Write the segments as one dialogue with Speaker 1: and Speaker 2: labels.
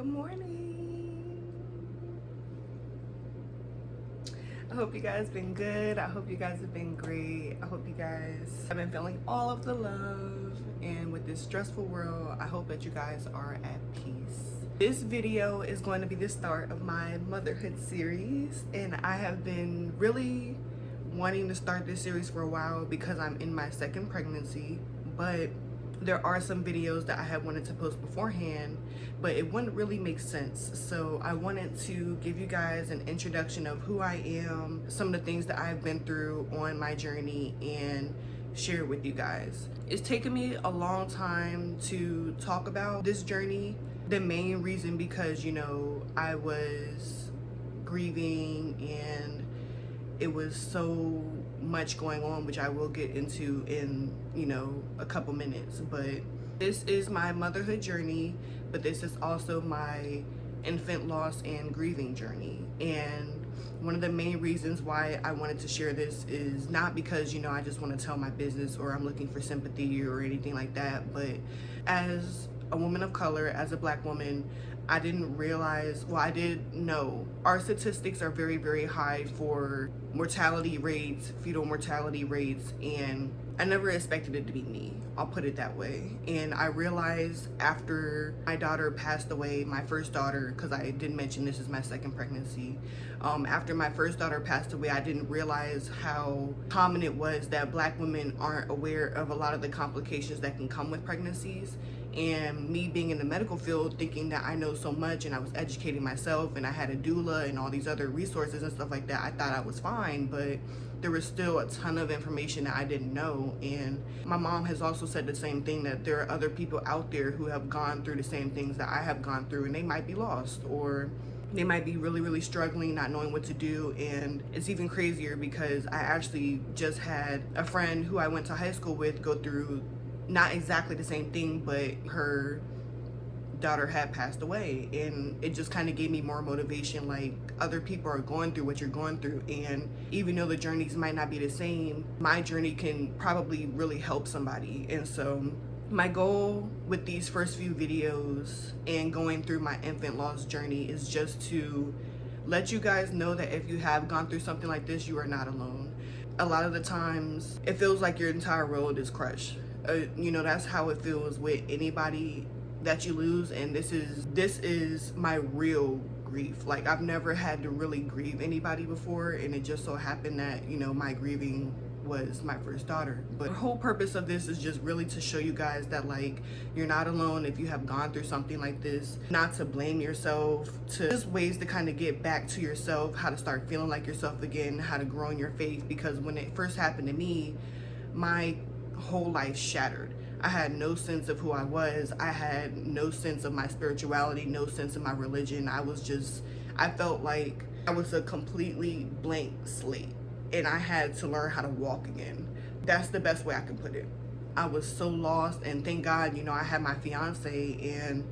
Speaker 1: Good morning. I hope you guys been good. I hope you guys have been great. I hope you guys have been feeling all of the love, and with this stressful world, I hope that you guys are at peace. This video is going to be the start of my motherhood series, and I have been really wanting to start this series for a while because I'm in my second pregnancy, but there are some videos that I had wanted to post beforehand, but it wouldn't really make sense. So I wanted to give you guys an introduction of who I am, some of the things that I've been through on my journey, and share it with you guys. It's taken me a long time to talk about this journey. The main reason because, you know, I was grieving and it was so much going on, which I will get into in, you know, a couple minutes. But this is my motherhood journey, but this is also my infant loss and grieving journey. And one of the main reasons why I wanted to share this is not because, you know, I just want to tell my business or I'm looking for sympathy or anything like that, but as a woman of color, as a Black woman, I didn't realize, well, I did know our statistics are very, very high for mortality rates, fetal mortality rates, and I never expected it to be me. I'll put it that way. And I realized after my daughter passed away, my first daughter, because I did mention this is my second pregnancy, after my first daughter passed away, I didn't realize how common it was that Black women aren't aware of a lot of the complications that can come with pregnancies. And me being in the medical field, thinking that I know so much and I was educating myself and I had a doula and all these other resources and stuff like that, I thought I was fine, but there was still a ton of information that I didn't know. And my mom has also said the same thing, that there are other people out there who have gone through the same things that I have gone through, and they might be lost or they might be really, really struggling, not knowing what to do. And it's even crazier because I actually just had a friend who I went to high school with go through not exactly the same thing, but her daughter had passed away, and it just kind of gave me more motivation. Like, other people are going through what you're going through, and even though the journeys might not be the same, my journey can probably really help somebody. And so my goal with these first few videos and going through my infant loss journey is just to let you guys know that if you have gone through something like this, you are not alone. A lot of the times it feels like your entire world is crushed. You know, that's how it feels with anybody that you lose, and this is my real grief. Like, I've never had to really grieve anybody before, and it just so happened that, you know, my grieving was my first daughter. But the whole purpose of this is just really to show you guys that, like, you're not alone if you have gone through something like this, not to blame yourself, to just ways to kind of get back to yourself, how to start feeling like yourself again, how to grow in your faith. Because when it first happened to me, my whole life shattered. I had no sense of who I was. I had no sense of my spirituality, no sense of my religion. I felt like I was a completely blank slate, and I had to learn how to walk again. That's the best way I can put it. I was so lost, and thank God, you know, I had my fiance, and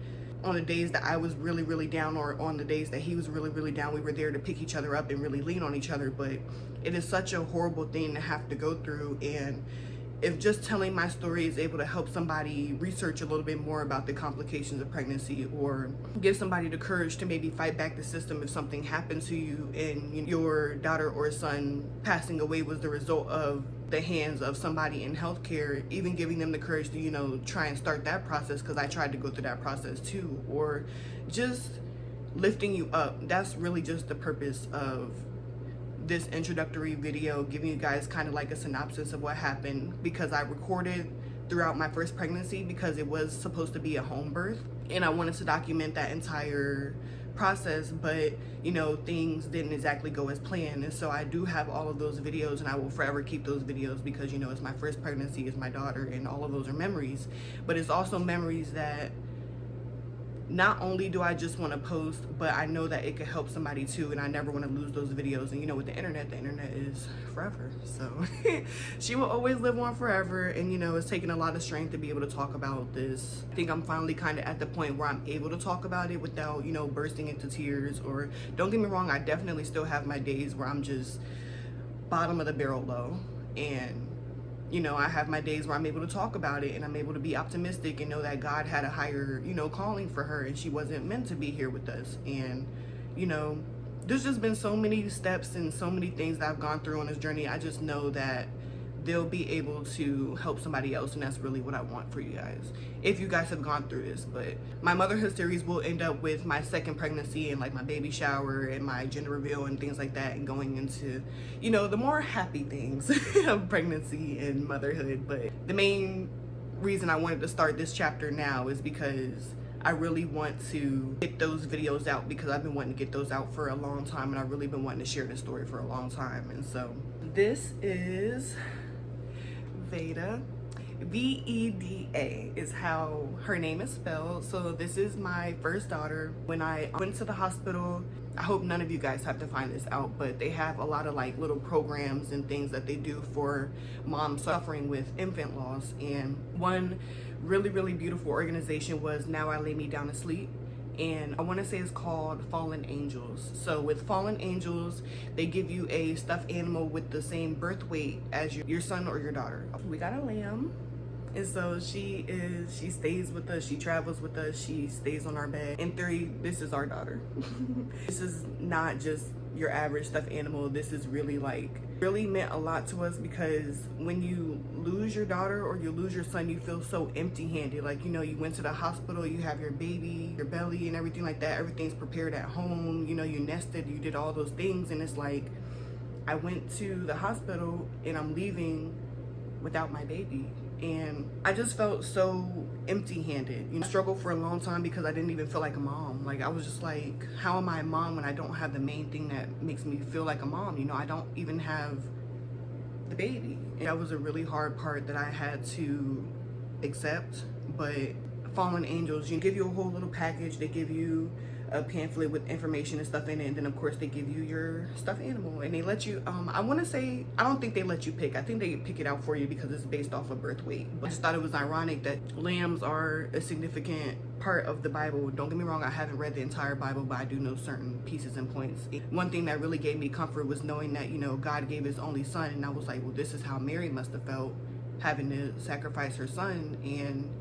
Speaker 1: on the days that I was really, really down, or on the days that he was really, really down, we were there to pick each other up and really lean on each other. But it is such a horrible thing to have to go through, and if just telling my story is able to help somebody research a little bit more about the complications of pregnancy, or give somebody the courage to maybe fight back the system if something happens to you and your daughter or son passing away was the result of the hands of somebody in healthcare, even giving them the courage to, you know, try and start that process, because I tried to go through that process too, or just lifting you up. That's really just the purpose of this introductory video, giving you guys kind of like a synopsis of what happened, because I recorded throughout my first pregnancy because it was supposed to be a home birth, and I wanted to document that entire process, but you know, things didn't exactly go as planned. And so I do have all of those videos, and I will forever keep those videos because, you know, it's my first pregnancy, it's my daughter, and all of those are memories. But it's also memories that not only do I just want to post, but I know that it could help somebody too, and I never want to lose those videos. And you know, with the internet is forever, so she will always live on forever. And you know, it's taken a lot of strength to be able to talk about this. I think I'm finally kind of at the point where I'm able to talk about it without, you know, bursting into tears. Or, don't get me wrong, I definitely still have my days where I'm just bottom of the barrel low, and you know, I have my days where I'm able to talk about it and I'm able to be optimistic and know that God had a higher, you know, calling for her and she wasn't meant to be here with us. And, you know, there's just been so many steps and so many things that I've gone through on this journey. I just know that they'll be able to help somebody else, and that's really what I want for you guys, if you guys have gone through this. But my motherhood series will end up with my second pregnancy and like my baby shower and my gender reveal and things like that, and going into, you know, the more happy things of pregnancy and motherhood. But the main reason I wanted to start this chapter now is because I really want to get those videos out, because I've been wanting to get those out for a long time, and I've really been wanting to share this story for a long time. And so this is Veda. Veda is how her name is spelled. So this is my first daughter. When I went to the hospital, I hope none of you guys have to find this out, but they have a lot of like little programs and things that they do for moms suffering with infant loss. And one really beautiful organization was Now I Lay Me Down to Sleep, and I want to say it's called Fallen Angels. So with Fallen Angels, they give you a stuffed animal with the same birth weight as your son or your daughter. We got a lamb, and so she stays with us, she travels with us, she stays on our bed. In theory, this is our daughter. This is not just your average stuffed animal. This is really meant a lot to us, because when you lose your daughter or you lose your son, you feel so empty-handed. Like, you know, you went to the hospital, you have your baby, your belly and everything like that, everything's prepared at home, you know, you nested, you did all those things, and it's like, I went to the hospital and I'm leaving without my baby. And I just felt so empty-handed. You know, I struggled for a long time because I didn't even feel like a mom. Like, I was just like, how am I a mom when I don't have the main thing that makes me feel like a mom? You know, I don't even have the baby. And that was a really hard part that I had to accept. But Fallen Angels, you give you a whole little package. They give you a pamphlet with information and stuff in it, and then of course they give you your stuffed animal, and they let you I want to say, I don't think they let you pick, I think they pick it out for you because it's based off of birth weight. But I just thought it was ironic that lambs are a significant part of the Bible. Don't get me wrong, I haven't read the entire Bible, but I do know certain pieces and points. One thing that really gave me comfort was knowing that, you know, God gave his only son, and I was like, well, this is how Mary must have felt, having to sacrifice her son, and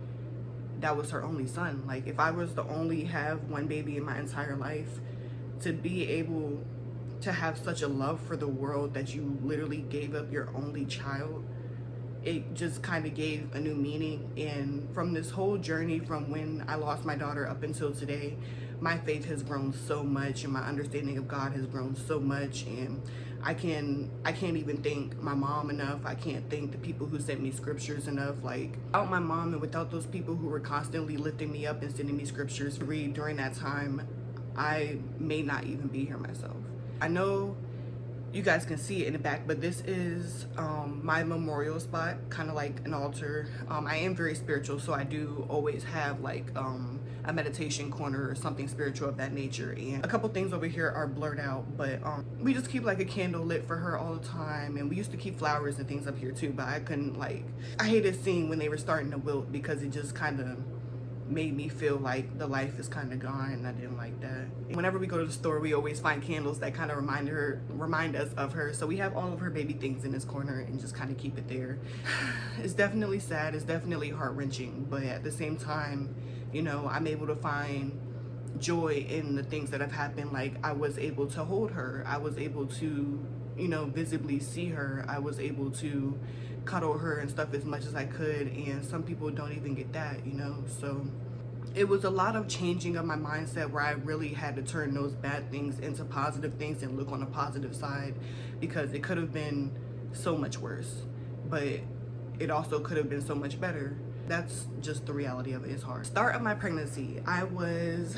Speaker 1: that was her only son. Like, if I was to only have one baby in my entire life, to be able to have such a love for the world that you literally gave up your only child, it just kind of gave a new meaning. And from this whole journey, from when I lost my daughter up until today, my faith has grown so much, and my understanding of God has grown so much. And I can't even thank my mom enough. I can't thank the people who sent me scriptures enough. Like, without my mom and without those people who were constantly lifting me up and sending me scriptures to read during that time, I may not even be here myself. I know you guys can see it in the back, but this is my memorial spot, kind of like an altar. I am very spiritual, so I do always have like a meditation corner or something spiritual of that nature. And a couple things over here are blurred out, but we just keep like a candle lit for her all the time. And we used to keep flowers and things up here too, but I couldn't, like, I hated seeing when they were starting to wilt, because it just kind of made me feel like the life is kind of gone, and I didn't like that. Whenever we go to the store, we always find candles that kind of remind us of her. So we have all of her baby things in this corner and just kind of keep it there. It's definitely sad, it's definitely heart-wrenching, but at the same time, you know, I'm able to find joy in the things that have happened. Like, I was able to hold her, I was able to, you know, visibly see her, I was able to cuddle her and stuff as much as I could, and some people don't even get that, you know. So it was a lot of changing of my mindset, where I really had to turn those bad things into positive things and look on the positive side, because it could have been so much worse, but it also could have been so much better. That's just the reality of it. It's hard. Start of my pregnancy, I was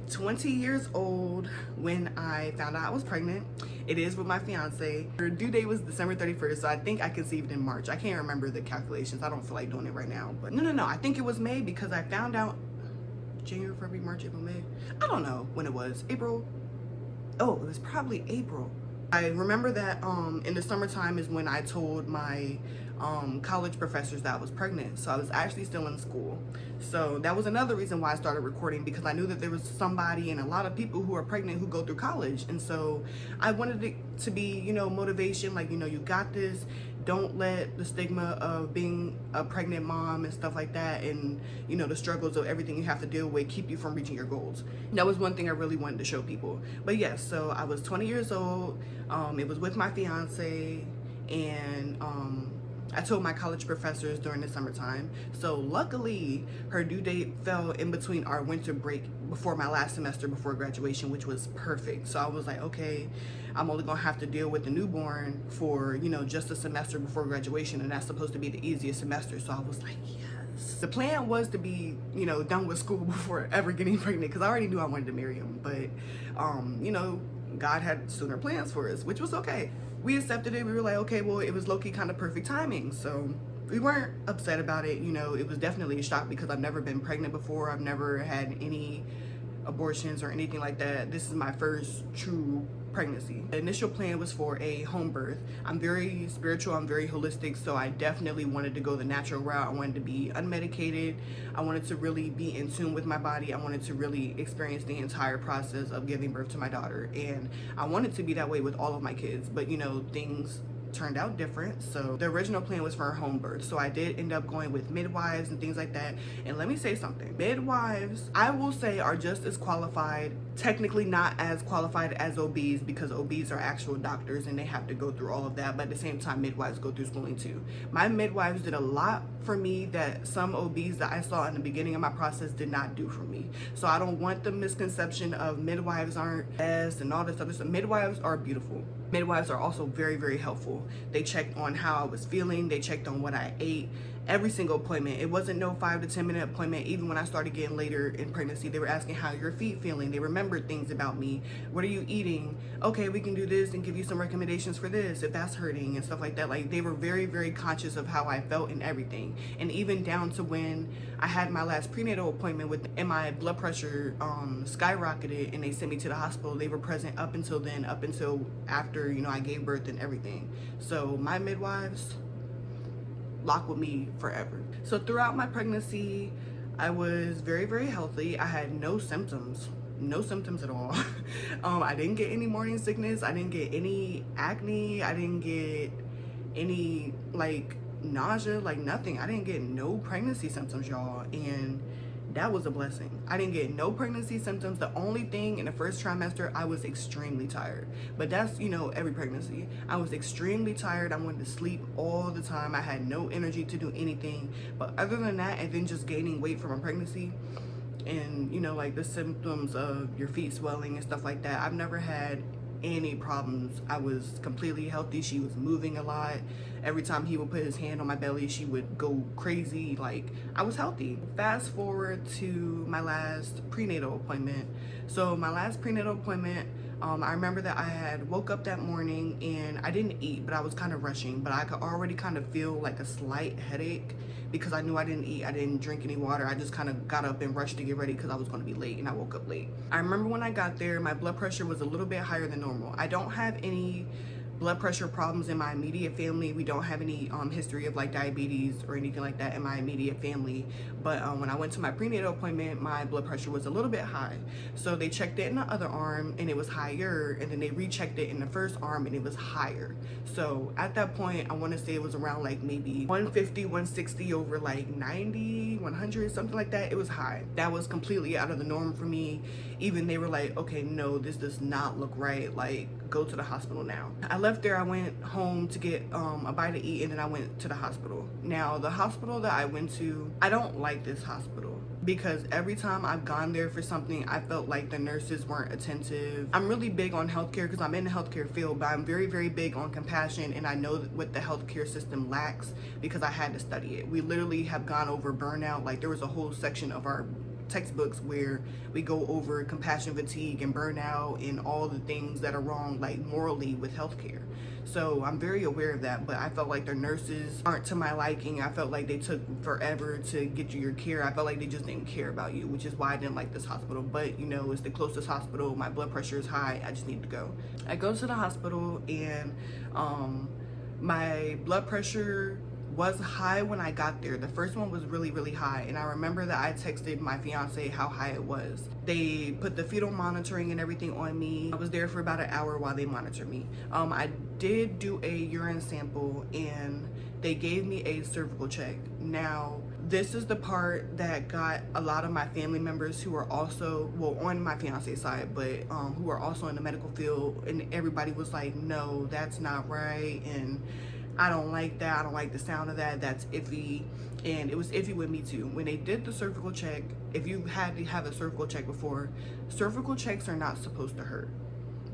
Speaker 1: 20 years old when I found out I was pregnant. It is with my fiance. Her due date was December 31st, so I think I conceived in March. I can't remember the calculations. I don't feel like doing it right now, but no, I think it was May, because I found out January, February, March, April, May. I don't know when it was. April. Oh, it was probably April. I remember that in the summertime is when I told my college professors that I was pregnant. So I was actually still in school. So that was another reason why I started recording, because I knew that there was somebody and a lot of people who are pregnant who go through college. And so I wanted it to be, you know, motivation, like, you know, you got this, don't let the stigma of being a pregnant mom and stuff like that, and you know, the struggles of everything you have to deal with, keep you from reaching your goals. That was one thing I really wanted to show people. But yes, so I was 20 years old. It was with my fiance, and I told my college professors during the summertime. So luckily her due date fell in between our winter break before my last semester before graduation, which was perfect. So I was like, okay, I'm only gonna have to deal with the newborn for, you know, just a semester before graduation, and that's supposed to be the easiest semester. So I was like, yes. The plan was to be, you know, done with school before ever getting pregnant, because I already knew I wanted to marry him. But you know, God had sooner plans for us, which was okay. We accepted it. We were like, okay, well, it was low-key kind of perfect timing, so we weren't upset about it. You know, it was definitely a shock because I've never been pregnant before. I've never had any abortions or anything like that. This is my first true pregnancy. The initial plan was for a home birth. I'm very spiritual, I'm very holistic, so I definitely wanted to go the natural route. I wanted to be unmedicated. I wanted to really be in tune with my body. I wanted to really experience the entire process of giving birth to my daughter, and I wanted to be that way with all of my kids. But you know, things turned out different. So the original plan was for a home birth, so I did end up going with midwives and things like that. And let me say something, midwives, I will say, are just as qualified, technically not as qualified as OBs, because OBs are actual doctors and they have to go through all of that, but at the same time midwives go through schooling too. My midwives did a lot for me that some OBs that I saw in the beginning of my process did not do for me. So I don't want the misconception of midwives aren't best and all this other stuff. Midwives are beautiful. Midwives are also very, very helpful. They checked on how I was feeling. They checked on what I ate. Every single appointment. It wasn't no 5 to 10 minute appointment. Even when I started getting later in pregnancy, they were asking how your feet feeling. They remembered things about me. What are you eating? Okay, we can do this and give you some recommendations for this if that's hurting and stuff like that. Like, they were very, very conscious of how I felt and everything. And even down to when I had my last prenatal appointment with, and my blood pressure skyrocketed and they sent me to the hospital, they were present up until then, up until after, you know, I gave birth and everything. So my midwives lock with me forever. So throughout my pregnancy, I was very, very healthy. I had no symptoms at all. I didn't get any morning sickness. I didn't get any acne. I didn't get any like nausea, like nothing. I didn't get no pregnancy symptoms, y'all, and that was a blessing. I didn't get no pregnancy symptoms. The only thing in the first trimester, I was extremely tired. But that's, you know, every pregnancy. I was extremely tired. I wanted to sleep all the time. I had no energy to do anything. But other than that, and then just gaining weight from a pregnancy, and, you know, like the symptoms of your feet swelling and stuff like that, I've never had any problems. I was completely healthy. She was moving a lot. Every time he would put his hand on my belly, she would go crazy. Like, I was healthy. Fast forward to my last prenatal appointment. So my last prenatal appointment, I remember that I had woke up that morning and I didn't eat, but I was kind of rushing, but I could already kind of feel like a slight headache because I knew I didn't eat. I didn't drink any water. I just kind of got up and rushed to get ready because I was going to be late, and I woke up late. I remember when I got there, my blood pressure was a little bit higher than normal. I don't have any blood pressure problems in my immediate family. We don't have any history of like diabetes or anything like that in my immediate family. But when I went to my prenatal appointment, my blood pressure was a little bit high. So they checked it in the other arm and it was higher, and then they rechecked it in the first arm and it was higher. So at that point, I want to say it was around like maybe 150, 160 over like 90, 100, something like that. It was high. That was completely out of the norm for me. Even they were like, okay, no, this does not look right. Like, go to the hospital now. I left there, I went home to get a bite to eat, and then I went to the hospital. Now, the hospital that I went to, I don't like this hospital because every time I've gone there for something, I felt like the nurses weren't attentive. I'm really big on healthcare because I'm in the healthcare field, but I'm very, very big on compassion, and I know what the healthcare system lacks because I had to study it. We literally have gone over burnout. Like, there was a whole section of our textbooks where we go over compassion fatigue and burnout and all the things that are wrong, like morally, with healthcare. So I'm very aware of that, but I felt like their nurses aren't to my liking. I felt like they took forever to get you your care. I felt like they just didn't care about you, which is why I didn't like this hospital. But, you know, it's the closest hospital. My blood pressure is high. I just need to go. I go to the hospital, and my blood pressure was high when I got there. The first one was really, really high. And I remember that I texted my fiance how high it was. They put the fetal monitoring and everything on me. I was there for about an hour while they monitored me. I did do a urine sample and they gave me a cervical check. Now, this is the part that got a lot of my family members who are also, well, on my fiance's side, but who are also in the medical field, and everybody was like, no, that's not right, and I don't like that, I don't like the sound of that, that's iffy. And it was iffy with me too. When they did the cervical check, if you had to have a cervical check before, cervical checks are not supposed to hurt.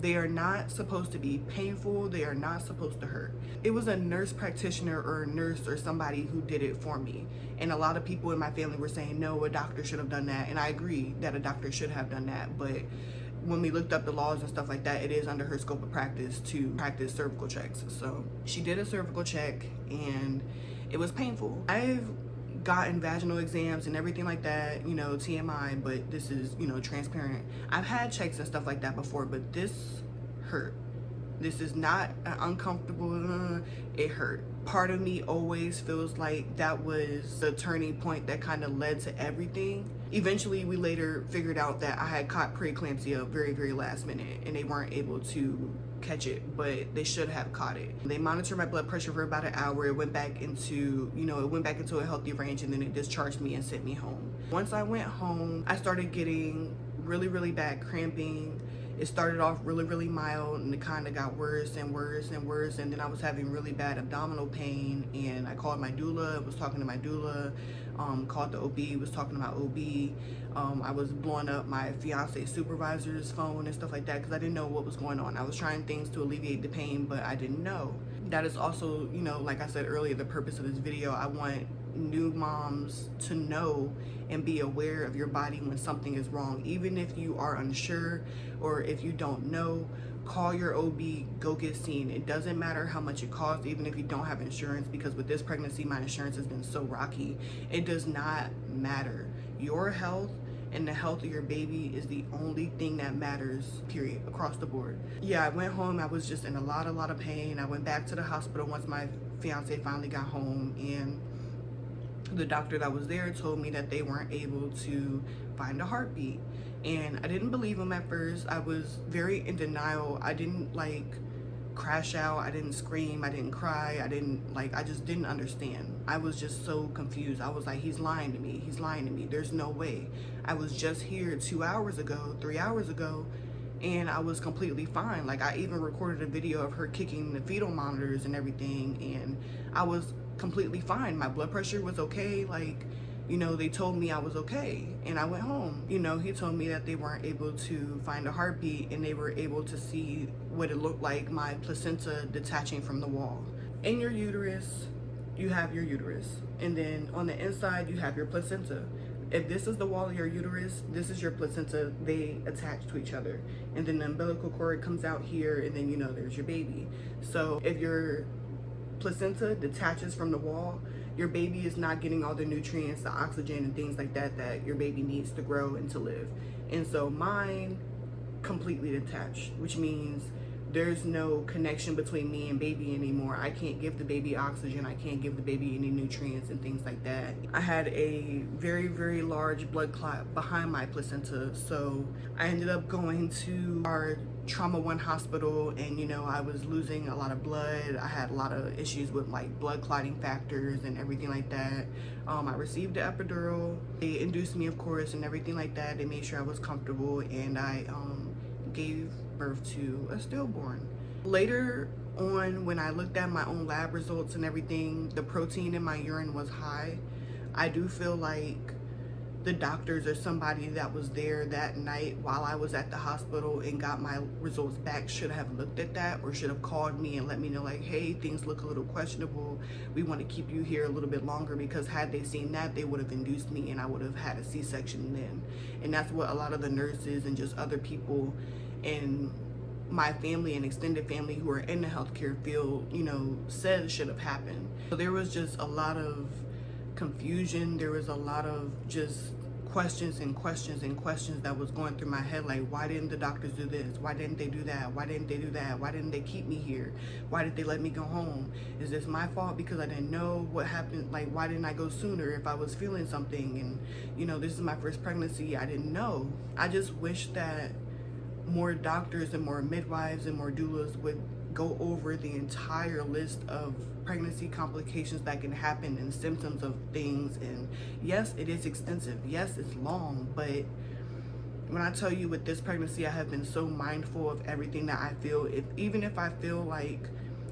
Speaker 1: They are not supposed to be painful. They are not supposed to hurt. It was a nurse practitioner or a nurse or somebody who did it for me. And a lot of people in my family were saying, no, a doctor should have done that. And I agree that a doctor should have done that. But when we looked up the laws and stuff like that, it is under her scope of practice to practice cervical checks. So she did a cervical check and it was painful. I've gotten vaginal exams and everything like that, you know, TMI, but this is, you know, transparent. I've had checks and stuff like that before, but this hurt. This is not uncomfortable, it hurt. Part of me always feels like that was the turning point that kind of led to everything. Eventually, we later figured out that I had caught preeclampsia very, very last minute, and they weren't able to catch it, but they should have caught it. They monitored my blood pressure for about an hour. It went back into, you know, it went back into a healthy range, and then it discharged me and sent me home. Once I went home, I started getting really, really bad cramping. It started off really, really mild, and it kind of got worse and worse and worse, and then I was having really bad abdominal pain, and I called my doula, was talking to my doula, called the OB, was talking to my OB. I was blowing up my fiance's supervisor's phone and stuff like that because I didn't know what was going on. I was trying things to alleviate the pain, but I didn't know. That is also, you know, like I said earlier, the purpose of this video. I want new moms to know and be aware of your body when something is wrong. Even if you are unsure or if you don't know, call your OB, go get seen. It doesn't matter how much it costs, even if you don't have insurance, because with this pregnancy, my insurance has been so rocky. It does not matter. Your health and the health of your baby is the only thing that matters, period, across the board. Yeah, I went home. I was just in a lot of pain. I went back to the hospital once my fiance finally got home, and the doctor that was there told me that they weren't able to find a heartbeat. And I didn't believe him at first. I was very in denial. I didn't like crash out. I didn't scream. I didn't cry. I just didn't understand. I was just so confused. I was like, he's lying to me. He's lying to me. There's no way. I was just here 2 hours ago, 3 hours ago, and I was completely fine. Like, I even recorded a video of her kicking the fetal monitors and everything, and I was completely fine. My blood pressure was okay. Like, you know, they told me I was okay, and I went home. You know, he told me that they weren't able to find a heartbeat, and they were able to see what it looked like, my placenta detaching from the wall. In your uterus, you have your uterus, and then on the inside, you have your placenta. If this is the wall of your uterus, this is your placenta. They attach to each other, and then the umbilical cord comes out here, and then, you know, there's your baby. So if your placenta detaches from the wall, your baby is not getting all the nutrients, the oxygen and things like that that your baby needs to grow and to live. And so mine completely detached, which means there's no connection between me and baby anymore. I can't give the baby oxygen. I can't give the baby any nutrients and things like that. I had a very, very large blood clot behind my placenta. So I ended up going to our trauma 1 hospital, and, you know, I was losing a lot of blood. I had a lot of issues with like blood clotting factors and everything like that. I received the epidural. They induced me, of course, and everything like that. They made sure I was comfortable, and I gave birth to a stillborn. Later on, when I looked at my own lab results and everything, the protein in my urine was high. I do feel like the doctors or somebody that was there that night while I was at the hospital and got my results back should have looked at that, or should have called me and let me know, like, hey, things look a little questionable. We want to keep you here a little bit longer, because had they seen that, they would have induced me and I would have had a C-section then. And that's what a lot of the nurses and just other people in my family and extended family who are in the healthcare field, you know, said should have happened. So there was just a lot of confusion. There was a lot of just questions and questions and questions that was going through my head, like, why didn't the doctors do this? Why didn't they do that? Why didn't they do that? Why didn't they keep me here? Why did they let me go home? Is this my fault because I didn't know what happened? Like, why didn't I go sooner if I was feeling something? And, you know, this is my first pregnancy. I didn't know. I just wish that more doctors and more midwives and more doulas would go over the entire list of pregnancy complications that can happen and symptoms of things. And yes, it is extensive. Yes, it's long. But when I tell you with this pregnancy, I have been so mindful of everything that I feel. Even if I feel like,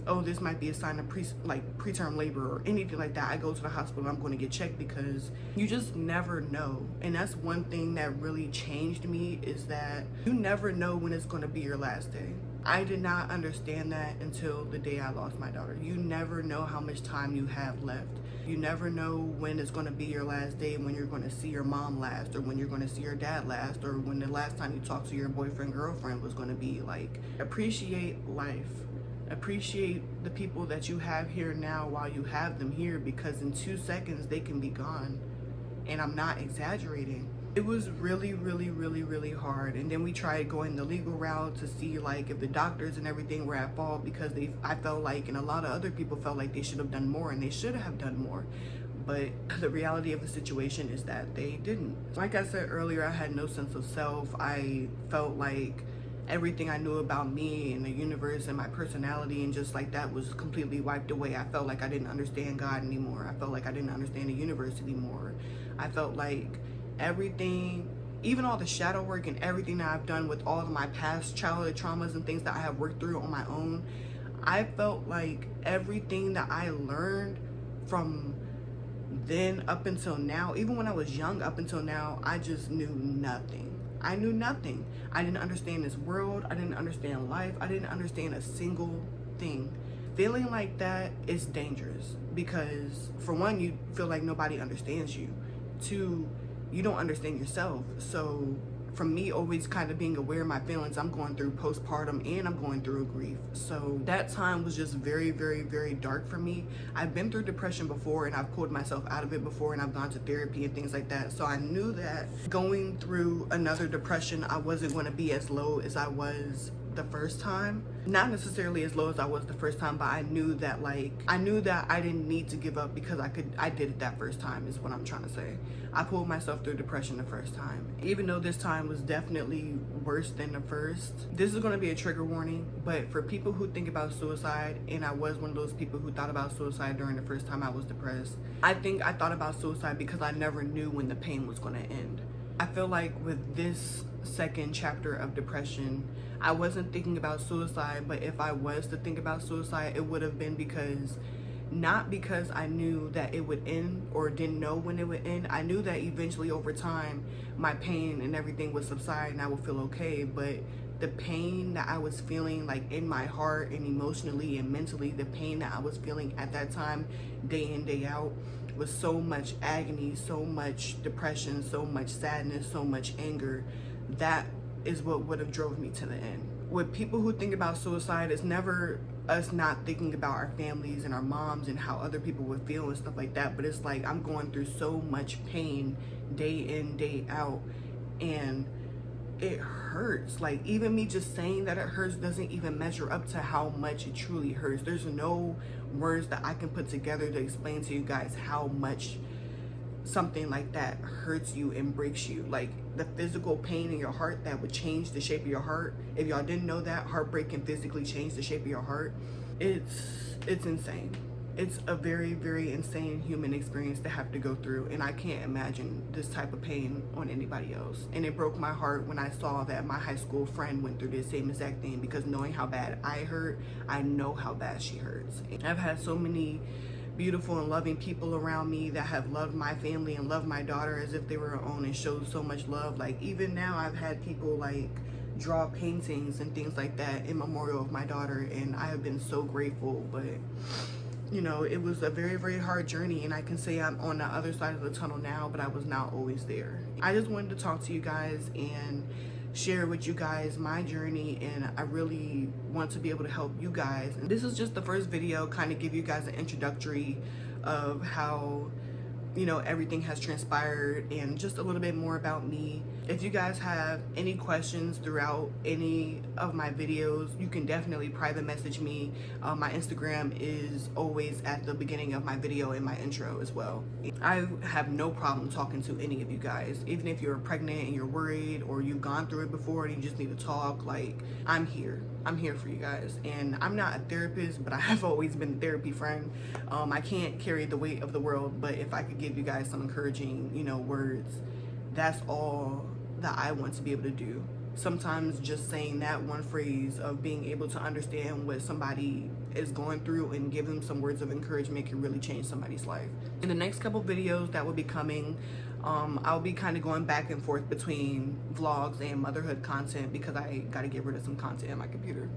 Speaker 1: oh, this might be a sign of preterm labor or anything like that, I go to the hospital, I'm going to get checked, because you just never know. And that's one thing that really changed me, is that you never know when it's going to be your last day. I did not understand that until the day I lost my daughter. You never know how much time you have left. You never know when it's going to be your last day, when you're going to see your mom last, or when you're going to see your dad last, or when the last time you talked to your boyfriend, girlfriend was going to be. Like, appreciate life. Appreciate the people that you have here now while you have them here, because in 2 seconds they can be gone. And I'm not exaggerating. It was really, really, really, really hard. And then we tried going the legal route to see, like, if the doctors and everything were at fault, because I felt like, and a lot of other people felt like, they should have done more, and they should have done more. But the reality of the situation is that they didn't. Like I said earlier, I had no sense of self. I felt like everything I knew about me and the universe and my personality and just like that was completely wiped away. I felt like I didn't understand God anymore. I felt like I didn't understand the universe anymore. I felt like everything, even all the shadow work and everything that I've done with all of my past childhood traumas and things that I have worked through on my own, I felt like everything that I learned from then up until now, even when I was young up until now, I just knew nothing. I knew nothing. I didn't understand this world. I didn't understand life. I didn't understand a single thing. Feeling like that is dangerous, because for one, you feel like nobody understands you. Two, you don't understand yourself. So from me always kind of being aware of my feelings, I'm going through postpartum and I'm going through grief. So that time was just very, very, very dark for me. I've been through depression before, and I've pulled myself out of it before, and I've gone to therapy and things like that. So I knew that going through another depression, I wasn't going to be as low as I was the first time. Not necessarily as low as I was the first time, but I knew that I didn't need to give up, because I did it that first time, is what I'm trying to say. I pulled myself through depression the first time, even though this time was definitely worse than the first. This is going to be a trigger warning, but for people who think about suicide, and I was one of those people who thought about suicide during the first time I was depressed, I think I thought about suicide because I never knew when the pain was going to end. I feel like with this second chapter of depression, I wasn't thinking about suicide, but if I was to think about suicide, it would have been not because I knew that it would end or didn't know when it would end. I knew that eventually over time my pain and everything would subside and I would feel okay, but the pain that I was feeling, like in my heart and emotionally and mentally, the pain that I was feeling at that time, day in, day out, was so much agony, so much depression, so much sadness, so much anger. That is what would have drove me to the end. With people who think about suicide, it's never us not thinking about our families and our moms and how other people would feel and stuff like that, but it's like I'm going through so much pain day in, day out, and it hurts. Like, even me just saying that it hurts doesn't even measure up to how much it truly hurts. There's no words that I can put together to explain to you guys how much something like that hurts you and breaks you. Like, the physical pain in your heart that would change the shape of your heart. If y'all didn't know that, heartbreak can physically change the shape of your heart. It's insane. It's a very, very insane human experience to have to go through, and I can't imagine this type of pain on anybody else. And it broke my heart when I saw that my high school friend went through the same exact thing, because knowing how bad I hurt, I know how bad she hurts. I've had so many beautiful and loving people around me that have loved my family and loved my daughter as if they were her own and showed so much love. Like, even now I've had people like draw paintings and things like that in memorial of my daughter, and I have been so grateful. But you know, it was a very, very hard journey, and I can say I'm on the other side of the tunnel now, but I was not always there. I just wanted to talk to you guys and share with you guys my journey, and I really want to be able to help you guys. And this is just the first video, kind of give you guys an introductory of how you know, everything has transpired and just a little bit more about me. If you guys have any questions throughout any of my videos, you can definitely private message me. My Instagram is always at the beginning of my video and my intro as well. I have no problem talking to any of you guys, even if you're pregnant and you're worried or you've gone through it before and you just need to talk. Like, I'm here for you guys. And I'm not a therapist, but I have always been a therapy friend. I can't carry the weight of the world, but if I could give you guys some encouraging, you know, words, that's all that I want to be able to do. Sometimes just saying that one phrase of being able to understand what somebody is going through and give them some words of encouragement can really change somebody's life. In the next couple videos that will be coming, I'll be kind of going back and forth between vlogs and motherhood content because I got to get rid of some content on my computer.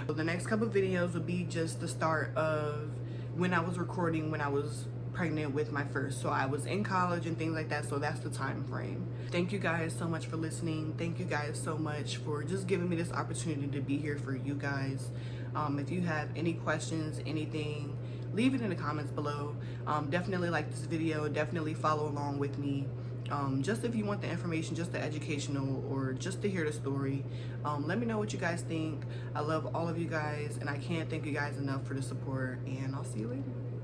Speaker 1: So the next couple videos will be just the start of when I was recording when I was pregnant with my first. So I was in college and things like that, so that's the time frame. Thank you guys so much for listening. Thank you guys so much for just giving me this opportunity to be here for you guys. If you have any questions, anything, leave it in the comments below. Definitely like this video, definitely follow along with me. Just if you want the information, just the educational or just to hear the story. Let me know what you guys think. I love all of you guys and I can't thank you guys enough for the support, and I'll see you later.